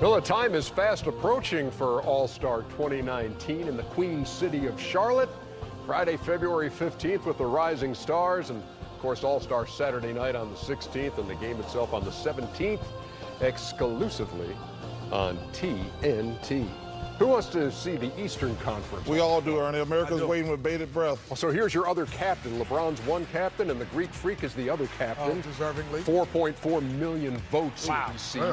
Well, the time is fast approaching for All-Star 2019 in the Queen City of Charlotte. Friday, February 15th with the Rising Stars, and of course All-Star Saturday night on the 16th, and the game itself on the 17th, exclusively on TNT. Who wants to see the Eastern Conference? We all do, Ernie. America's waiting with bated breath. So here's your other captain. LeBron's one captain, and the Greek Freak is the other captain. Deservingly. 4.4 million votes received.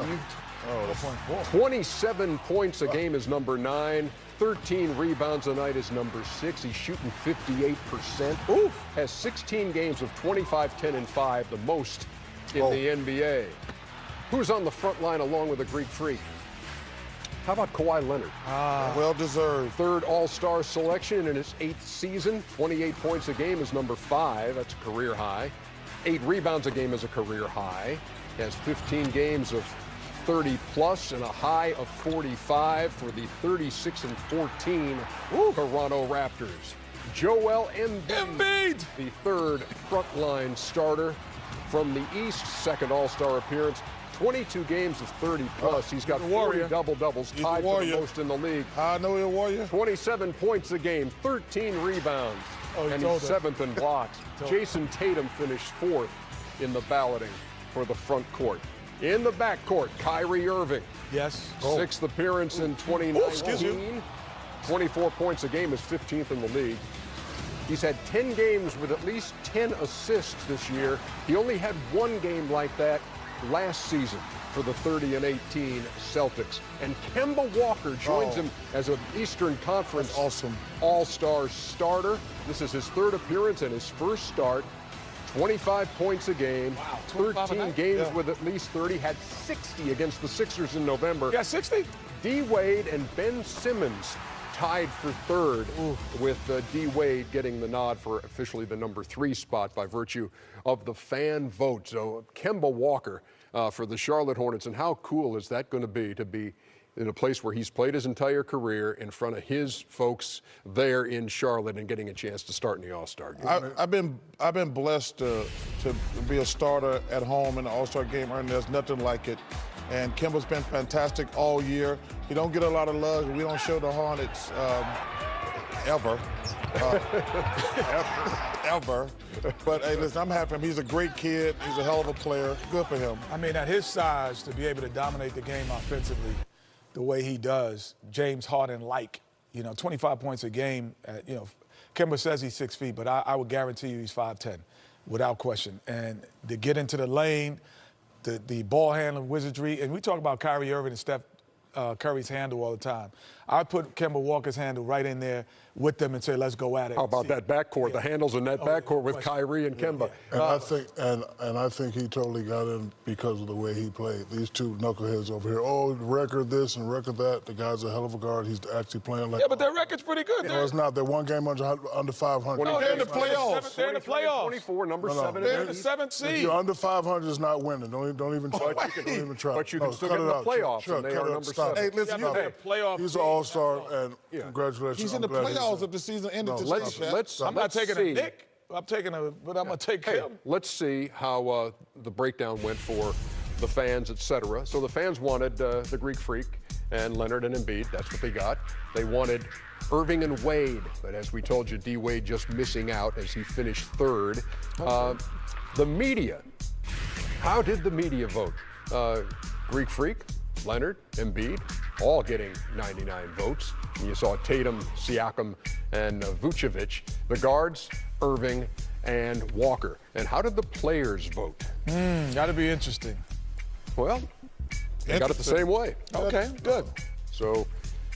Oh, 4.4. 27 points a game is number 9. 13 rebounds a night is number 6. He's shooting 58%. Oof. Has 16 games of 25, 10, and 5, the most in the NBA. Who's on the front line along with the Greek Freak? How about Kawhi Leonard? Well deserved. Third All-Star selection in his 8th season. 28 points a game is number 5. That's a career high. 8 rebounds a game is a career high. He has 15 games of 30-plus and a high of 45 for the 36-14 Toronto Raptors. Joel Embiid, the third frontline starter from the East, second All-Star appearance. 22 games of 30-plus. He's got 40 double-doubles, tied for the most in the league. I know he's a warrior. 27 points a game, 13 rebounds, and he's 7th in blocks. Jason Tatum finished 4th in the balloting for the front court. In the backcourt, Kyrie Irving. Yes. 6th appearance in 2019. 24 points a game is 15th in the league. He's had 10 games with at least 10 assists this year. He only had one game like that last season for the 30-18 Celtics. And Kemba Walker joins him as an Eastern Conference All-Star starter. This is his 3rd appearance and his first start. 25 points a game, 13 games with at least 30, had 60 against the Sixers in November. Yeah, 60? D-Wade and Ben Simmons tied for 3rd, with D-Wade getting the nod for officially the number 3 spot by virtue of the fan vote. So Kemba Walker for the Charlotte Hornets, and how cool is that going to be in a place where he's played his entire career in front of his folks there in Charlotte and getting a chance to start in the All-Star game. I've been blessed to be a starter at home in the All-Star game, and there's nothing like it. And Kemba's been fantastic all year. He don't get a lot of love. We don't show the Hornets ever. Ever. But hey, listen, I'm happy for him. He's a great kid. He's a hell of a player. Good for him. I mean, at his size, to be able to dominate the game offensively the way he does, James Harden-like, 25 points a game. Kemba says he's 6 feet, but I would guarantee you he's 5'10", without question. And to get into the lane, the ball handling wizardry, and we talk about Kyrie Irving and Steph Curry's handle all the time. I put Kemba Walker's handle right in there with them and say, let's go at it. How about that backcourt? The handles in that backcourt with Kyrie and Kemba. And I think he totally got in because of the way he played. These two knuckleheads over here, record this and record that. The guy's a hell of a guard. He's actually playing like. Yeah, but their record's pretty good. No, it's not. They're one game under 500. No, they're in the playoffs. They're in the playoffs. 24, number 7. They're in the 7th seed. If you're under 500, it's not winning. Don't even try. Don't even try. But you can still get in the playoffs, and they are number 7. Hey, listen, he's an all-star, and congratulations. He's in the playoffs if the season ended. I'm not taking a Nick. I'm taking but I'm going to take him. Let's see how the breakdown went for the fans, etc. So the fans wanted the Greek Freak and Leonard and Embiid. That's what they got. They wanted Irving and Wade, but as we told you, D-Wade just missing out as he finished 3rd. The media. How did the media vote? Greek Freak, Leonard, Embiid, all getting 99 votes. And you saw Tatum, Siakam, and Vucevic. The guards, Irving and Walker. And how did the players vote? Got to be interesting. Well, they got it the same way. Okay, good. So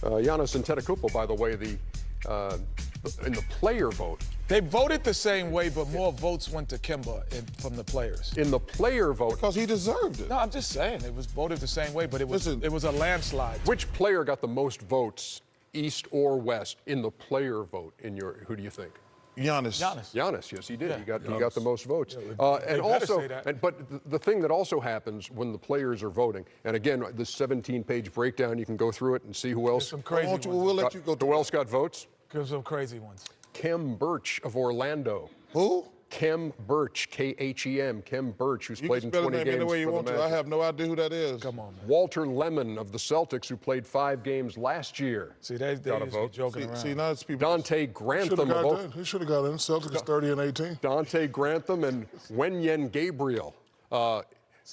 Giannis Antetokounmpo, by the way, in the player vote. They voted the same way, but more votes went to Kemba from the players. In the player vote. Because he deserved it. No, I'm just saying. It was voted the same way, but it was a landslide. Which player got the most votes, East or West, in the player vote? Who do you think? Giannis. Giannis, yes, he did. Yeah. He got the most votes. Yeah, and also, but the thing that also happens when the players are voting, and again, this 17-page breakdown, you can go through it and see who else. Some crazy ones. We'll let you go. Who else got votes? Some crazy ones. Khem Birch of Orlando. Who? Khem Birch, Khem, Khem Birch, who's You played can in spell 20 his name games any way you for want the to. I Magic. have no idea who that is. Come on, man. Walter Lemon of the Celtics, who played 5 games last year. See, they got a used to be vote. joking around. See, now it's people. Dante Should Grantham have of got in. He should have got in. Celtics 30 and 18. Dante Grantham and Wenyen Gabriel,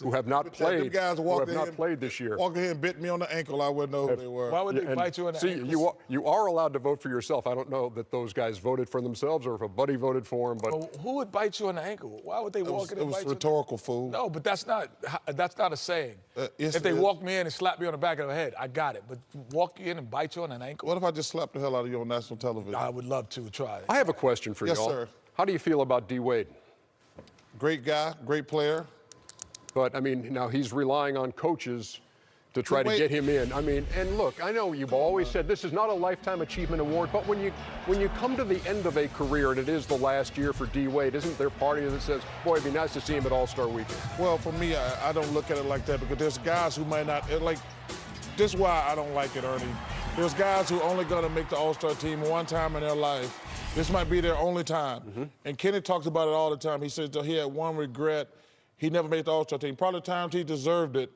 who have not Them played. guys Who walked have not in, played this year. Walked in and bit me on the ankle. I wouldn't know who they were. Why would they And bite you in the see, ankles? you are allowed to vote for yourself. I don't know that those guys voted for themselves or if a buddy voted for them, but Well, who would bite you on the ankle? Why would they walk in It and was bite you? rhetorical, fool. No, but that's not a saying. yes, if they it is. walk me in and slap me on the back of the head, I got it. But walk you in and bite you on an ankle? What if I just slapped the hell out of you on national television? I would love to try it. I have a question for Yes, y'all. sir. How do you feel about D. Wade? Great guy, great player. But, I mean, now he's relying on coaches to try to Wade- get him in. I mean, and look, I know you've always said this is not a Lifetime Achievement Award, but when you come to the end of a career and it is the last year for D. Wade, isn't there part of you that says, boy, it'd be nice to see him at All-Star Weekend? Well, for me, I don't look at it like that because there's guys who might not, this is why I don't like it, Ernie. There's guys who only going to make the All-Star team one time in their life. This might be their only time. And Kenny talks about it all the time. He says that he had one regret. He never made the All-Star team. Probably the times he deserved it,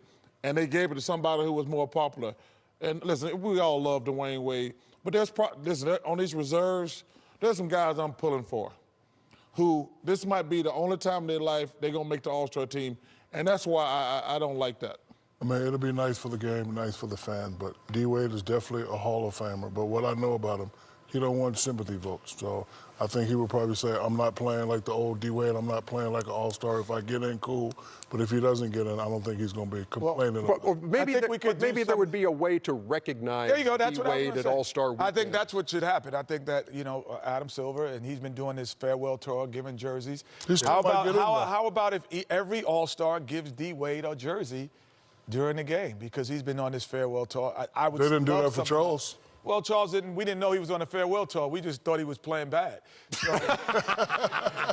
and they gave it to somebody who was more popular. And listen, we all love Dwayne Wade, but listen, on these reserves, there's some guys I'm pulling for who this might be the only time in their life they're going to make the All-Star team, and that's why I don't like that. I mean, it'll be nice for the game, nice for the fans, but D. Wade is definitely a Hall of Famer. But what I know about him, he don't want sympathy votes. So I think he would probably say, I'm not playing like the old D. Wade. I'm not playing like an all-star. If I get in, cool. But if he doesn't get in, I don't think he's going to be complaining. Well, maybe I think we could do maybe there some- would be a way to recognize There you go. That's D. what I was Wade gonna at say. All-Star Weekend. I think that's what should happen. I think that Adam Silver, and he's been doing this farewell tour, giving jerseys. He still How might about get in there. how about if every All-Star gives D. Wade a jersey during the game because he's been on this farewell tour? I would. They didn't do love that for something- Charles. Well, Charles didn't. We didn't know he was on a farewell tour. We just thought he was playing bad. So,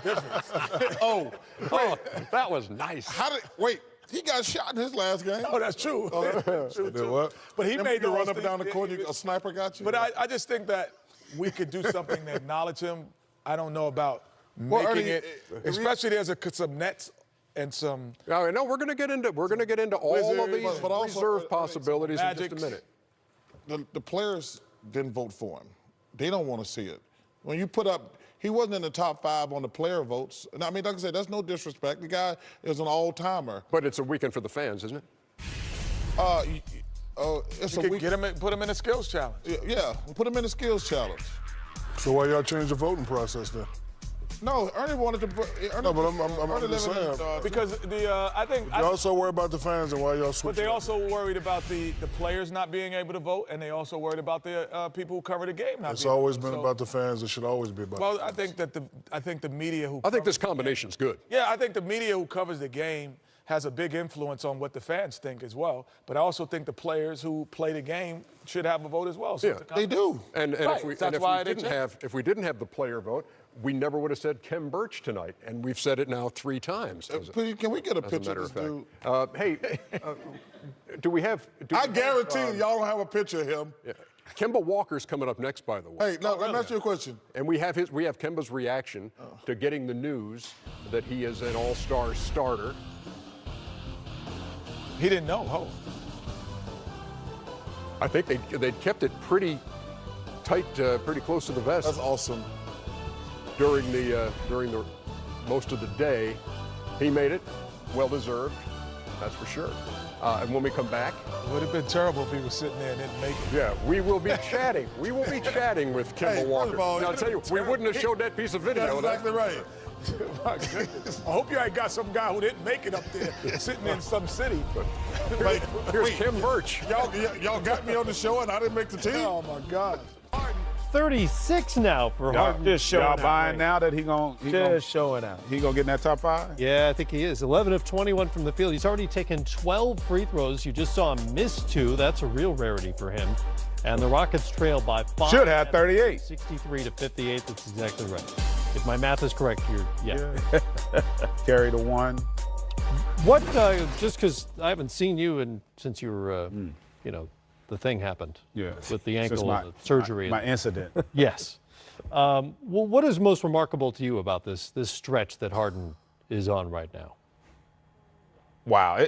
difference. Oh, that was nice. Wait, he got shot in his last game. Oh, that's true. True, did too. what? But he made the you run up All-Star- and down the court, a sniper got you. But I just think that we could do something to acknowledge him. I don't know about Well, making Ernie, it, especially there's some Nets and some. No, we're going to get into all of these but also, reserve possibilities in Magic. just a minute. The players didn't vote for him. They don't want to see it. When you put up, he wasn't in the top 5 on the player votes. And I mean, like I said, that's no disrespect. The guy is an all-timer. But it's a weekend for the fans, isn't it? It's You a could week. get him, put him in a skills challenge. Yeah, put him in a skills challenge. So why y'all change the voting process then? No, Ernie wanted to. Ernie, No, but I'm Ernie just living in, saying. Because I think. Y'all also worry about the fans and why y'all But switching. they also worried about the players not being able to vote, and they also worried about the people who cover the game not It's being always able to been vote. about the fans. It should always be about Well, the I fans. think that the media who I think covers this combination's good. Yeah, I think the media who covers the game has a big influence on what the fans think as well. But I also think the players who play the game should have a vote as well. So Yeah. it's a They do. And Right, if we, that's and why they if we didn't have the player vote, we never would have said Khem Birch tonight, and we've said it now 3 times. Please, can we get a As a picture matter of of this fact. dude? Hey, do we have? I guarantee you, y'all don't have a picture of him. Yeah. Kemba Walker's coming up next, by the way. Hey, now, let me ask you a question. And we have Kemba's reaction to getting the news that he is an all-star starter. He didn't know. Oh. I think they kept it pretty tight, pretty close to the vest That's awesome. during the most of the day. He made it, well deserved, that's for sure. And when we come back, It would have been terrible if he was sitting there and didn't make it. yeah, we will be chatting. We will be chatting with Kemba Hey, first Walker. of all, Now, I'll tell you, we wouldn't have showed that piece of video. That's exactly right. My goodness. I hope you ain't got some guy who didn't make it up there sitting in some city. Like, Here's wait, Khem Birch. y'all got me on the show and I didn't make the team. Oh, my God. 36 now for Harden. Just showing y'all out, buying right? now that he gonna Showing out. get in that top 5? Yeah, I think he is. 11 of 21 from the field. He's already taken 12 free throws. You just saw him miss 2. That's a real rarity for him. And the Rockets trail by 5. Should have 38. 63 to 58. That's exactly right. If my math is correct, yeah. Carry the 1. What? Just because I haven't seen you since you were, the thing happened. Yeah. With the Since ankle my- and the surgery. My incident. Yes. Well, what is most remarkable to you about this stretch that Harden is on right now? Wow.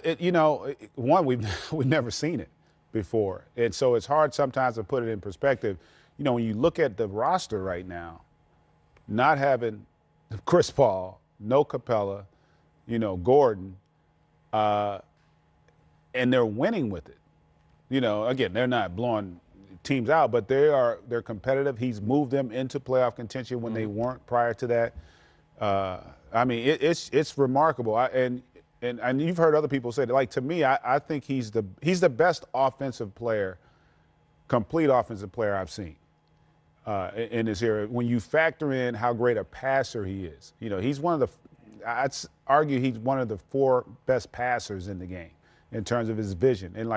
One, we've never seen it before. And so it's hard sometimes to put it in perspective. When you look at the roster right now, not having Chris Paul, no Capella, Gordon, and they're winning with it. Again, they're not blowing teams out, but they're competitive. He's moved them into playoff contention when they weren't prior to that. It's remarkable. And you've heard other people say that. Like, to me, I think he's the best offensive player, complete offensive player I've seen in this era. When you factor in how great a passer he is, he's I'd argue he's one of the 4 best passers in the game in terms of his vision. And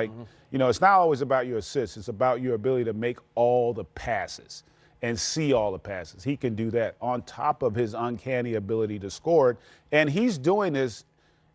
it's not always about your assists. It's about your ability to make all the passes and see all the passes. He can do that on top of his uncanny ability to score it. And he's doing this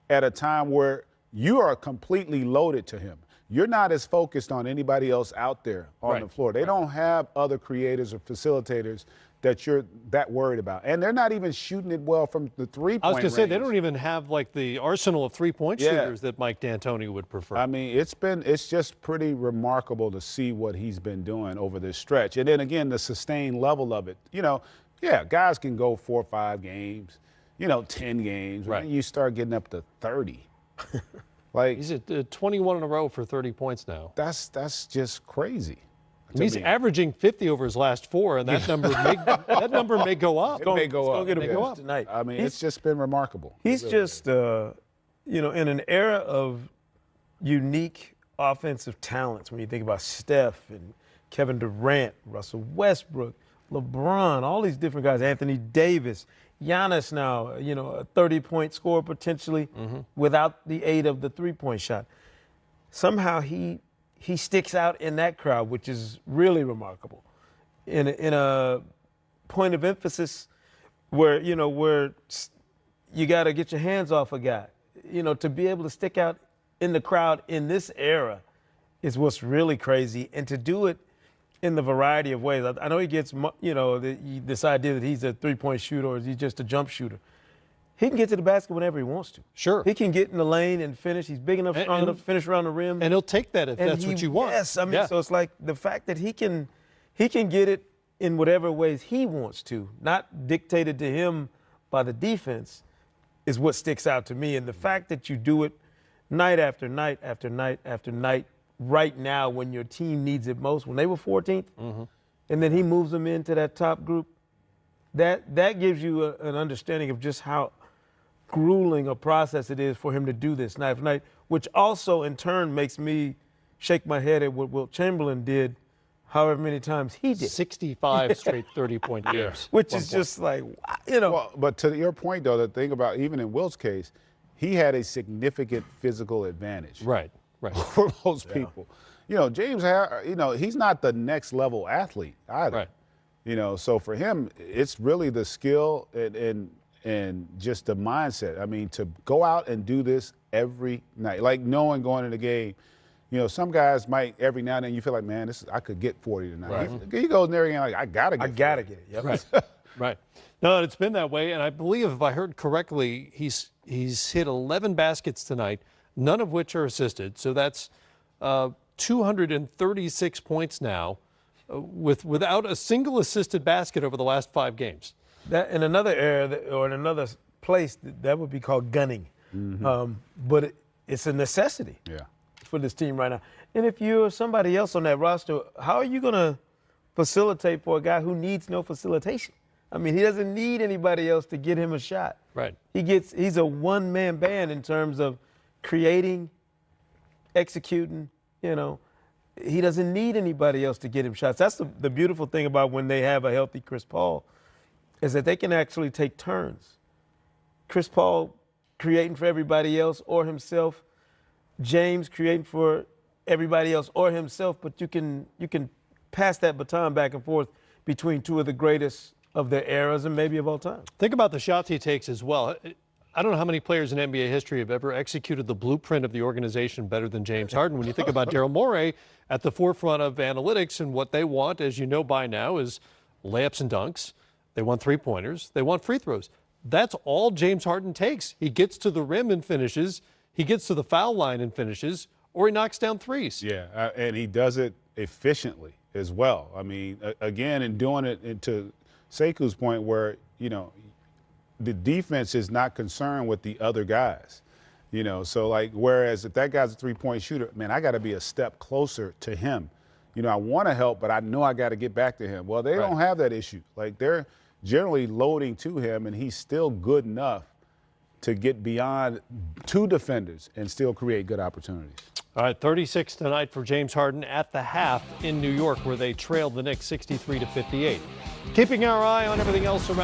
at a time where you are completely loaded to him. You're not as focused on anybody else out there on the floor. They don't have other creators or facilitators that you're that worried about. And they're not even shooting it well from the three-point range. I was going to say, they don't even have like the arsenal of three-point shooters that Mike D'Antoni would prefer. It's just pretty remarkable to see what he's been doing over this stretch. And then again, the sustained level of it. Guys can go 4 or 5 games, 10 games. Right. And then you start getting up to 30. He's at 21 in a row for 30 points now. That's just crazy. He's averaging 50 over his last 4, and that number may go up. It may go up. Get a boost tonight. It's just been remarkable. He's just, in an era of unique offensive talents. When you think about Steph and Kevin Durant, Russell Westbrook, LeBron, all these different guys, Anthony Davis, Giannis now, a 30-point scorer potentially without the aid of the three-point shot. Somehow he sticks out in that crowd, which is really remarkable. In a point of emphasis where you got to get your hands off a guy. To be able to stick out in the crowd in this era is what's really crazy. And to do it in the variety of ways. I know he gets, this idea that he's a three-point shooter or is he just a jump shooter. He can get to the basket whenever he wants to. Sure. He can get in the lane and finish. He's big enough, strong enough to finish around the rim. And he'll take that if that's what you want. Yes, so it's like the fact that he can get it in whatever ways he wants to, not dictated to him by the defense, is what sticks out to me. And the fact that you do it night after night after night after night right now when your team needs it most, when they were 14th, and then he moves them into that top group, that gives you an understanding of just how grueling a process it is for him to do this night after night, which also in turn makes me shake my head at what Wilt Chamberlain did however many times he did. 65 straight 30-point games. Which is just like, Well, but to your point, though, the thing about even in Wilt's case, he had a significant physical advantage. Right. For most people. James, he's not the next level athlete either. Right. So for him, it's really the skill and just the mindset. To go out and do this every night, like knowing going into the game, some guys might every now and then you feel like, man, I could get 40 tonight. Right. He goes in there again like, I gotta get it. Yep. Right. Right. No, it's been that way, and I believe if I heard correctly, he's hit 11 baskets tonight, none of which are assisted. So that's 236 points now, without a single assisted basket over the last 5 games. That in another area or in another place that would be called gunning, but it's a necessity for this team right now. And if you're somebody else on that roster, how are you going to facilitate for a guy who needs no facilitation? He doesn't need anybody else to get him a shot. Right. He's a one-man band in terms of creating, executing. He doesn't need anybody else to get him shots. That's the beautiful thing about when they have a healthy Chris Paul, is that they can actually take turns. Chris Paul creating for everybody else or himself, James creating for everybody else or himself, but you can pass that baton back and forth between two of the greatest of their eras and maybe of all time. Think about the shots he takes as well. I don't know how many players in NBA history have ever executed the blueprint of the organization better than James Harden. When you think about Daryl Morey at the forefront of analytics and what they want, as you know by now, is layups and dunks. They want three-pointers. They want free throws. That's all James Harden takes. He gets to the rim and finishes. He gets to the foul line and finishes, or he knocks down threes. Yeah, and he does it efficiently as well. I mean, again, in doing it to Seku's point where, you know, the defense is not concerned with the other guys. You know, so like, whereas if that guy's a three-point shooter, man, I got to be a step closer to him. You know, I want to help, but I know I got to get back to him. Well, they don't have that issue. Like, they're generally loading to him, and he's still good enough to get beyond two defenders and still create good opportunities. All right, 36 tonight for James Harden at the half in New York, where they trailed the Knicks 63-58. Keeping our eye on everything else around